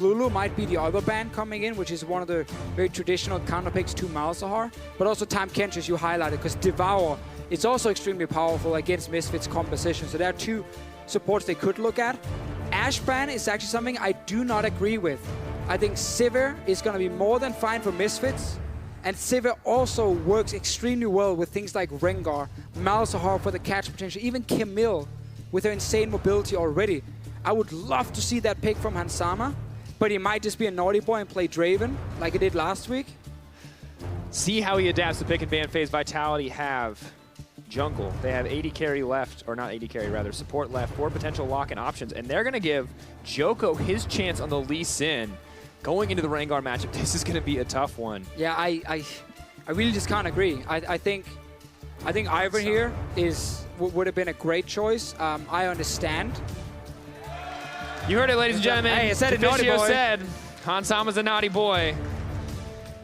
Lulu might be the other ban coming in, which is one of the very traditional counter picks to Malzahar. But also Time Kench, as you highlighted, because Devour is also extremely powerful against Misfits composition. So there are two supports they could look at. Ash ban is actually something I do not agree with. I think Sivir is going to be more than fine for Misfits. And Sivir also works extremely well with things like Rengar, Malzahar for the catch potential, even Camille with her insane mobility already. I would love to see that pick from Hansama. But he might just be a naughty boy and play Draven, like he did last week. See how he adapts to pick and ban phase. Vitality have jungle. They have 80 carry left, or not 80 carry, rather, support left, 4 potential lock-in options. And they're going to give Joko his chance on the Lee Sin. Going into the Rengar matchup, this is going to be a tough one. Yeah, I really just can't agree. I think Ivern here would have been a great choice. I understand. You heard it, ladies and gentlemen. Hey, I said it, naughty boy. Said Hansama's a naughty boy.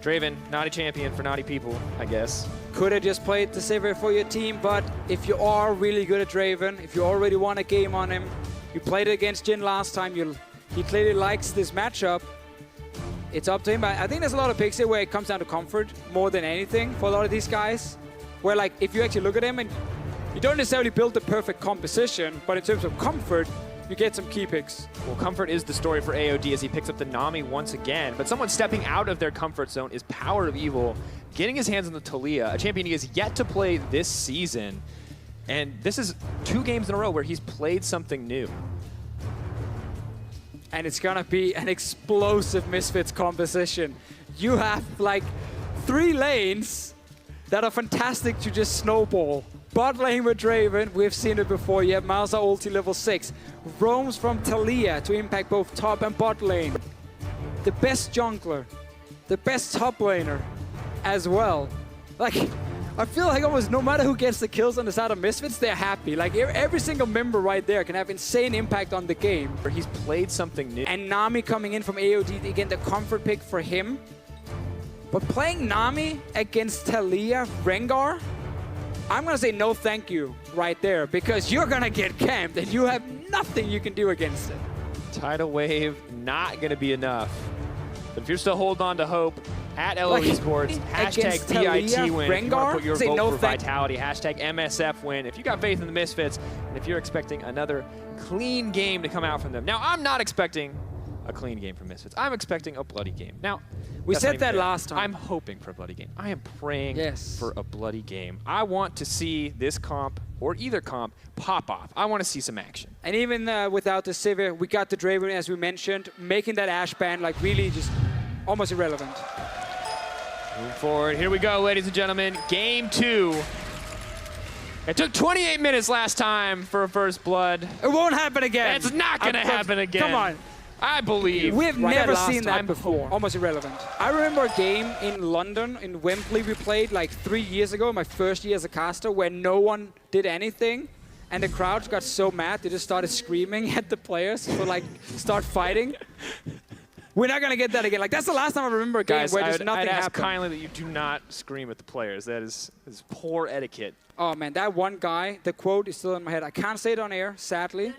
Draven, naughty champion for naughty people, I guess. Could have just played the Sivir for your team, but if you are really good at Draven, if you already won a game on him, you played it against Jin last time, he clearly likes this matchup, it's up to him. But I think there's a lot of picks here where it comes down to comfort more than anything for a lot of these guys. Where, like, if you actually look at him, and you don't necessarily build the perfect composition, but in terms of comfort, you get some key picks. Well, comfort is the story for AOD as he picks up the Nami once again. But someone stepping out of their comfort zone is Power of Evil, getting his hands on the Taliyah, a champion he has yet to play this season. And this is 2 games in a row where he's played something new. And it's gonna be an explosive Misfits composition. You have like 3 lanes that are fantastic to just snowball. Bot lane with Draven, we've seen it before. You have Malzahar ulti level 6. Roams from Taliyah to impact both top and bot lane. The best jungler, the best top laner as well. Like, I feel like almost no matter who gets the kills on the side of Misfits, they're happy. Like, every single member right there can have insane impact on the game. He's played something new. And Nami coming in from AOD, again, the comfort pick for him. But playing Nami against Taliyah, Rengar, I'm going to say no thank you right there, because you're going to get camped and you have nothing you can do against it. Tidal Wave, not going to be enough. But if you're still holding on to hope, at LO Esports, hashtag VIT win. Rengar, if you want to put your vote no for Vitality, hashtag MSF win. If you got faith in the Misfits, and if you're expecting another clean game to come out from them. Now, I'm not expecting a clean game from Misfits. I'm expecting a bloody game. Now, we said that last time. I'm hoping for a bloody game. I am praying for a bloody game. I want to see this comp, or either comp, pop off. I want to see some action. And even without the Sivir, we got the Draven, as we mentioned, making that Ash ban like really just almost irrelevant. Move forward. Here we go, ladies and gentlemen. Game 2. It took 28 minutes last time for a first blood. It won't happen again. It's not going to happen again. Come on. I believe. We've never seen that before. Almost irrelevant. I remember a game in London, in Wembley, we played like 3 years ago, my first year as a caster, where no one did anything. And the crowd got so mad, they just started screaming at the players to like start fighting. We're not going to get that again. Like, that's the last time I remember a game where just nothing happened. I'd ask kindly that you do not scream at the players. That is poor etiquette. Oh, man, that one guy, the quote is still in my head. I can't say it on air, sadly.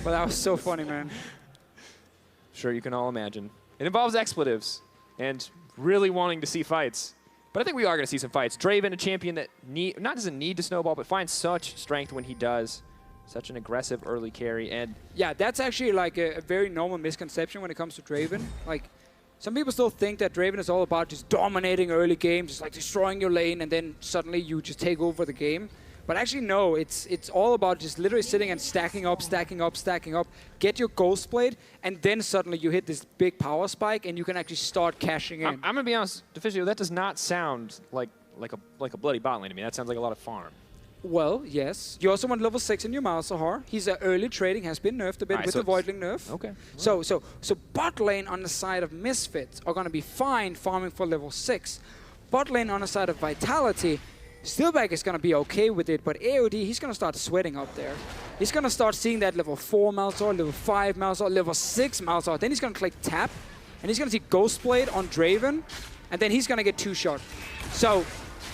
But that was so funny, man. Sure, you can all imagine. It involves expletives and really wanting to see fights. But I think we are going to see some fights. Draven, a champion that doesn't need to snowball, but finds such strength when he does. Such an aggressive early carry. And yeah, that's actually like a very normal misconception when it comes to Draven. Like, some people still think that Draven is all about just dominating early games, just like destroying your lane, and then suddenly you just take over the game. But actually, no, it's all about just literally sitting and stacking up, get your Ghost Blade, and then suddenly you hit this big power spike, and you can actually start cashing in. I'm going to be honest, Deficio, that does not sound like a bloody bot lane to me. That sounds like a lot of farm. Well, yes. You also want level 6 in your Malzahar. He's early trading, has been nerfed a bit with the Voidling nerf. Okay. So bot lane on the side of Misfits are going to be fine farming for level 6. Bot lane on the side of Vitality, Steelback is going to be okay with it, but AOD, he's going to start sweating up there. He's going to start seeing that level 4 Malzahar, level 5 Malzahar, level 6 Malzahar. Then he's going to click tap, and he's going to see Ghost Blade on Draven, and then he's going to get 2-shot. So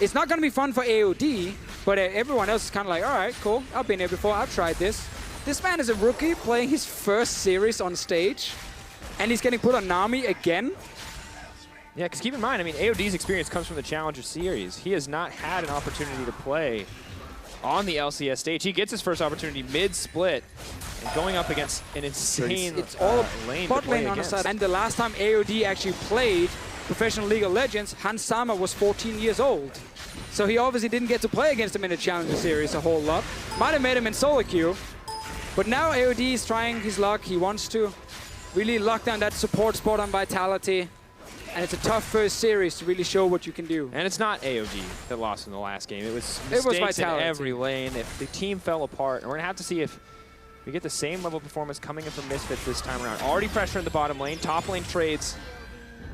it's not going to be fun for AOD, but everyone else is kind of like, all right, cool. I've been here before. I've tried this. This man is a rookie playing his first series on stage. And he's getting put on Nami again. Yeah, because keep in mind, I mean, AOD's experience comes from the Challenger Series. He has not had an opportunity to play on the LCS stage. He gets his first opportunity mid-split and going up against an insane It's all lane bot lane on the side. And the last time AOD actually played Professional League of Legends, Hans Sama was 14 years old. So he obviously didn't get to play against him in the Challenger Series a whole lot. Might have made him in solo queue. But now AOD is trying his luck. He wants to really lock down that support spot on Vitality. And it's a tough first series to really show what you can do. And it's not AOD that lost in the last game. It was mistakes in every lane. If the team fell apart, and we're going to have to see if we get the same level of performance coming in from Misfits this time around. Already pressure in the bottom lane. Top lane trades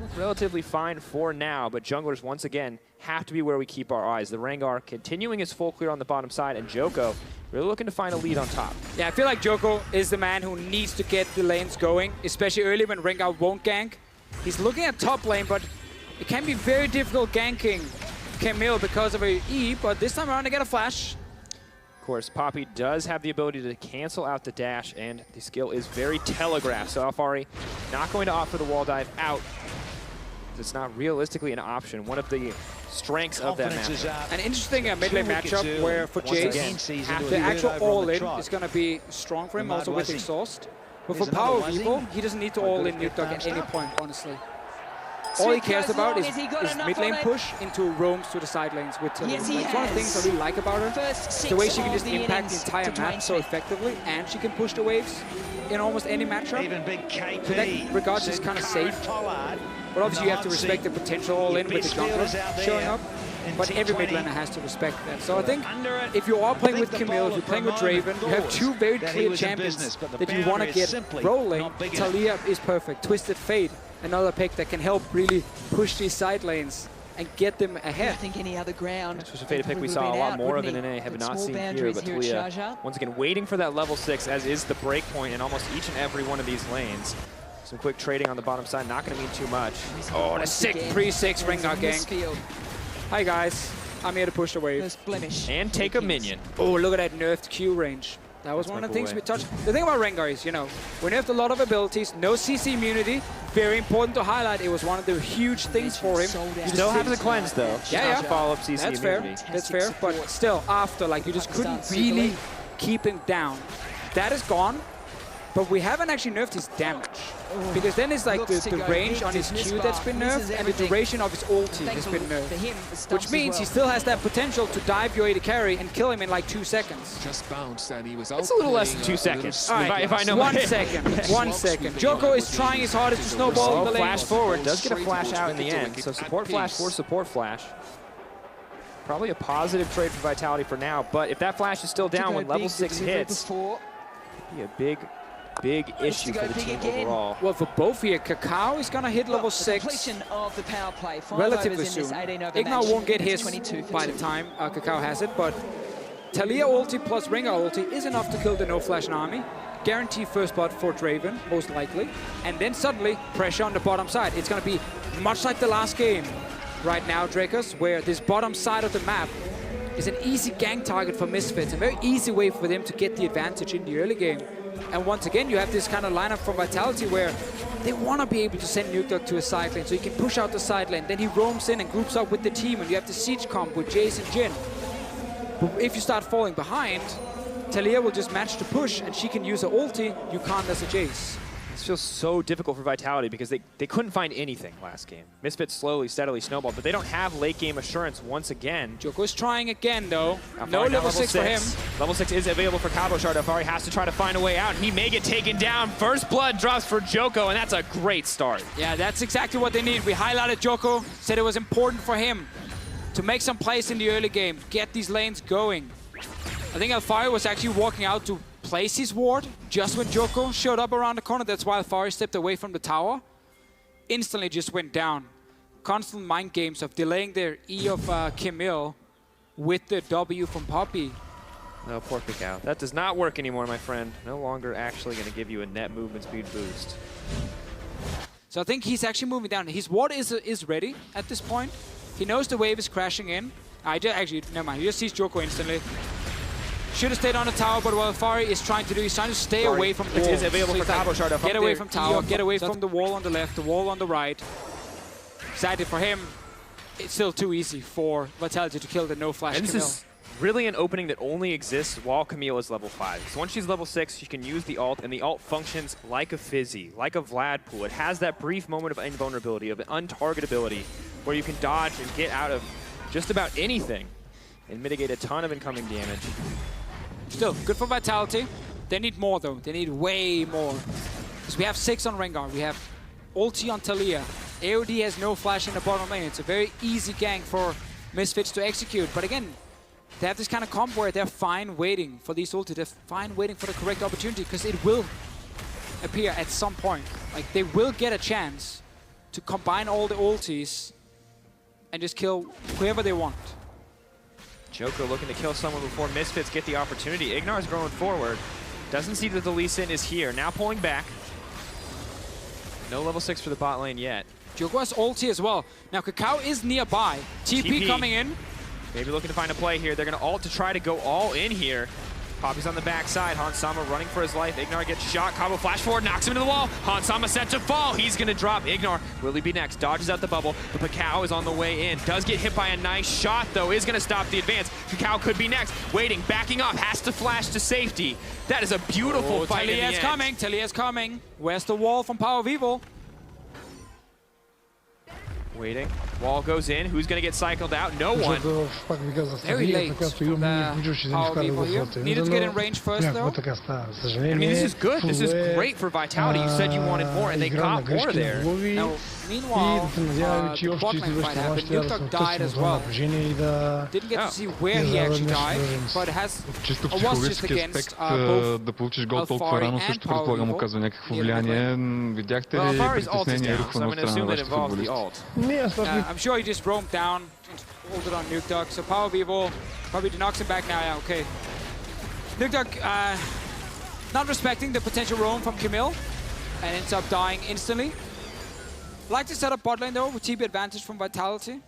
look relatively fine for now, but junglers, once again, have to be where we keep our eyes. The Rengar continuing his full clear on the bottom side, and Joko really looking to find a lead on top. Yeah, I feel like Joko is the man who needs to get the lanes going, especially early when Rengar won't gank. He's looking at top lane, but it can be very difficult ganking Camille because of her E, but this time around they get a flash. Of course, Poppy does have the ability to cancel out the dash, and the skill is very telegraphed. So Alfari not going to opt for the wall dive out. It's not realistically an option. One of the strengths of that matchup. An interesting mid lane matchup where for Jace, the actual all-in is going to be strong for him, also with exhaust. But for Power Vivo, he doesn't need to all-in Nuke Dog at any point, honestly. All he cares about is mid lane push into roams to the side lanes with Talia. It's one of the things I really like about her. The way she can just impact the entire map so effectively, and she can push the waves in almost any matchup. So that regard is kind of safe. But obviously you have to respect the potential all-in with the jungler showing up. But every mid laner has to respect that. So I think if you are playing with Camille, if you're playing with Draven, you have two very clear champions that you want to get rolling. Talia is perfect. Twisted Fate, another pick that can help really push these side lanes and get them ahead. I think any other ground. Twisted Fate, a pick we saw a lot more of in NA, have not seen here. But Talia, once again, waiting for that level 6, as is the break point in almost each and every one of these lanes. Some quick trading on the bottom side, not going to mean too much. Oh, the sick 3-6 Rengar gank. Hi guys, I'm here to push the wave. And take a minion. Oh, look at that nerfed Q range. That was one of the things we touched. The thing about Rengar is, you know, we nerfed a lot of abilities, no CC immunity. Very important to highlight. It was one of the huge things for him. Still have the cleanse though. Yeah. Follow up CC That's immunity. fair. That's fair. But still, after, like, you just couldn't really keep him down. That is gone. But we haven't actually nerfed his damage. Because then it's like the range on his Q that's been nerfed, and the duration of his ulti has been nerfed. Which means he still has that potential to dive your AD carry and kill him in like 2 seconds. Just bounced and he was It's a little less than 2 seconds. All right, if I know 1 second. 1 second. Joko is trying his hardest to snowball the lane. Flash forward, does get a flash out in the end. So support flash for support flash. Probably a positive trade for Vitality for now, but if that flash is still down when level 6 hits, it'd be a big issue for the team overall. Well, for both here, Kakao is going to hit level 6 of the power play. relatively soon. Ignar won't get his by the time Kakao has it, but Talia ulti plus Rengar ulti is enough to kill the no-flash Nami. Guarantee first blood for Draven, most likely. And then suddenly, pressure on the bottom side. It's going to be much like the last game right now, Drakers, where this bottom side of the map is an easy gank target for Misfits, a very easy way for them to get the advantage in the early game. And once again, you have this kind of lineup from Vitality where they want to be able to send Nuke Dog to a side lane, so he can push out the side lane. Then he roams in and groups up with the team, and you have the siege comp with Jace and Jhin. But if you start falling behind, Talia will just match the push, and she can use her ulti. You can't as a Jace. This feels so difficult for Vitality because they couldn't find anything last game. Misfits slowly, steadily snowballed, but they don't have late game assurance once again. Joko's trying again, though. No level 6 for him. Level 6 is available for Cabo Shard. Alfari has to try to find a way out. He may get taken down. First blood drops for Joko, and that's a great start. Yeah, that's exactly what they need. We highlighted Joko, said it was important for him to make some plays in the early game, get these lanes going. I think Alfari was actually walking out to place his ward just when Joko showed up around the corner. That's why Alfari stepped away from the tower. Instantly just went down. Constant mind games of delaying their E of Camille with the W from Poppy. No, poor Kakao. That does not work anymore, my friend. No longer actually going to give you a net movement speed boost. So I think he's actually moving down. His ward is ready at this point. He knows the wave is crashing in. Actually, never mind. He just sees Joko instantly. Should have stayed on the tower, but what Alfari is trying to do, he's trying to stay away from the It wall. is available So for he's like, Cabo Shard up get away there. from tower, get away from the wall on the left, the wall on the right. Sadly for him, it's still too easy for Vitality to kill the no flash And this Camille. is really an opening that only exists while Camille is level 5. So once she's level 6, she can use the ult, and the ult functions like a Fizzy, like a Vlad pool. It has that brief moment of invulnerability, of untargetability, where you can dodge and get out of just about anything and mitigate a ton of incoming damage. Still, good for Vitality. They need more though, they need way more. Because we have 6 on Rengar, we have ulti on Talia. AOD has no flash in the bottom lane. It's a very easy gank for Misfits to execute. But again, they have this kind of comp where they're fine waiting for these ulti. They're fine waiting for the correct opportunity because it will appear at some point. Like, they will get a chance to combine all the ultis and just kill whoever they want. Joko looking to kill someone before Misfits get the opportunity. Ignar's growing forward. Doesn't see that the Lee Sin is here. Now pulling back. No level 6 for the bot lane yet. Joko has ulti as well. Now, Kakao is nearby. TP coming in. Maybe looking to find a play here. They're going to ult to try to go all in here. Poppy's on the backside. Hansama running for his life. Ignar gets shot. Cabo flash forward, knocks him into the wall. Hansama set to fall. He's going to drop Ignar. Will he be next? Dodges out the bubble. The Kakao is on the way in. Does get hit by a nice shot, though. Is going to stop the advance. Kakao could be next. Waiting, backing up. Has to flash to safety. That is a beautiful fight in the end. Coming. Talia's coming. Where's the wall from Power Vivo? Waiting. Wall goes in. Who's going to get cycled out? No one. Very late from Power Vivo here. Needed to get in range first, though. I mean, this is good. This is great for Vitality. You said you wanted more, and they got more there. Now, meanwhile, the bot lane fight happened. Nukdog died as well. Didn't get to see where he actually died, but has Чисто was just психологически against аспект да получиш гол толкова рано също предполагам оказва някакво влияние. Видяхте ли притеснение рухва на страна на вашите футболисти? I'm sure he just roamed down and ulted on Nukdog. So Power Vivo probably knocks him back now. Yeah, okay. Nukdog not respecting the potential roam from Camille and ends up dying instantly. Like to set up bot lane though with TP advantage from Vitality.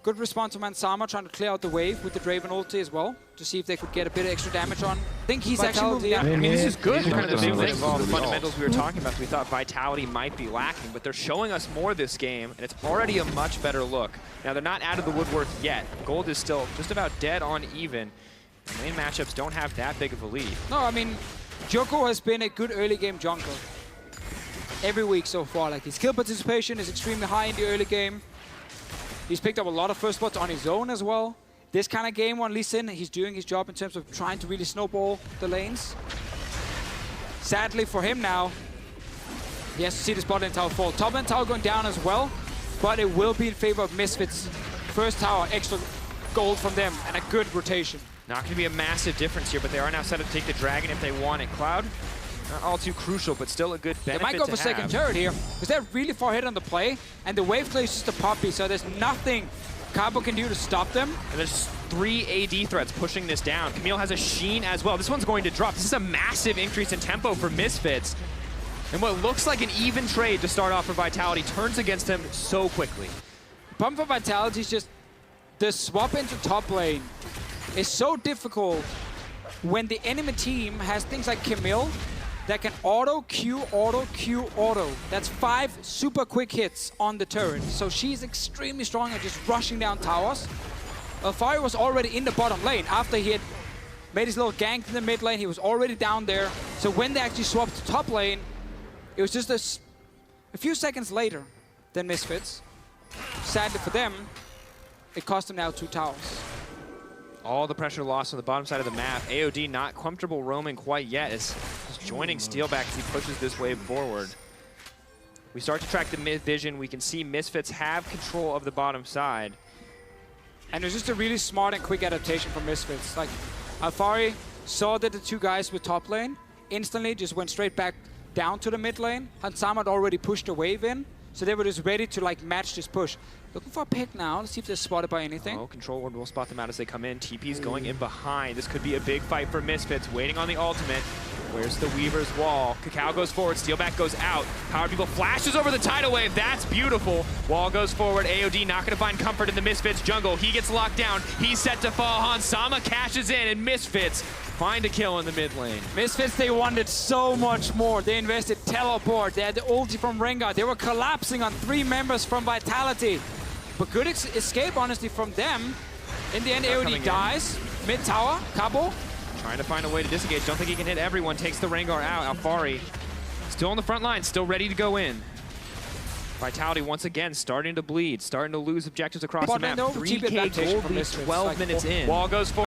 Good response from Mansama trying to clear out the wave with the Draven ulti as well to see if they could get a bit of extra damage on. I think he's actually I mean, this is good. Kind of the big thing of all the fundamentals we were talking about. We thought Vitality might be lacking, but they're showing us more this game, and it's already a much better look. Now, they're not out of the woodwork yet. Gold is still just about dead on even. The main matchups don't have that big of a lead. No, I mean, Joko has been a good early game jungler every week so far. Like, his kill participation is extremely high in the early game. He's picked up a lot of first spots on his own as well. This kind of game on Lee Sin, he's doing his job in terms of trying to really snowball the lanes. Sadly for him now, he has to see this bot lane tower fall. Top lane tower going down as well, but it will be in favor of Misfits. First tower, extra gold from them, and a good rotation. Not going to be a massive difference here, but they are now set up to take the dragon if they want it. Cloud, not all too crucial, but still a good benefit. They might go for second turret here, because they're really far ahead on the play, and the wave clear is just a Poppy, so there's nothing Cabo can do to stop them. And there's 3 AD threats pushing this down. Camille has a Sheen as well. This one's going to drop. This is a massive increase in tempo for Misfits. And what looks like an even trade to start off for Vitality turns against them so quickly. The problem for Vitality is just the swap into top lane is so difficult when the enemy team has things like Camille that can auto, Q, auto, Q, auto. That's 5 super quick hits on the turret. So she's extremely strong at just rushing down towers. Alfari was already in the bottom lane. After he had made his little gank in the mid lane, he was already down there. So when they actually swapped to top lane, it was just a few seconds later than Misfits. Sadly for them, it cost them now 2 towers. All the pressure lost on the bottom side of the map. AOD not comfortable roaming quite yet. Is joining Steelback as he pushes this wave forward. We start to track the mid vision. We can see Misfits have control of the bottom side. And it was just a really smart and quick adaptation from Misfits. Like, Alfari saw that the 2 guys were top lane, instantly just went straight back down to the mid lane. Hansama had already pushed a wave in, so they were just ready to like match this push. Looking for a pick now. Let's see if they're spotted by anything. Oh, Control Ward will spot them out as they come in. TP's going in behind. This could be a big fight for Misfits. Waiting on the ultimate. Where's the Weaver's wall? Kakao goes forward. Steelback goes out. Power People flashes over the tidal wave. That's beautiful. Wall goes forward. AOD not going to find comfort in the Misfits jungle. He gets locked down. He's set to fall. Hansama cashes in, and Misfits find a kill in the mid lane. Misfits, they wanted so much more. They invested teleport. They had the ulti from Rengar. They were collapsing on 3 members from Vitality. But good escape, honestly, from them. In the end, AOD dies. Mid tower, Cabo. Trying to find a way to disengage. Don't think he can hit everyone. Takes the Rengar out. Alfari still on the front line, still ready to go in. Vitality once again starting to bleed, starting to lose objectives across the map. 3K gold lead 12 minutes in. Wall goes forward.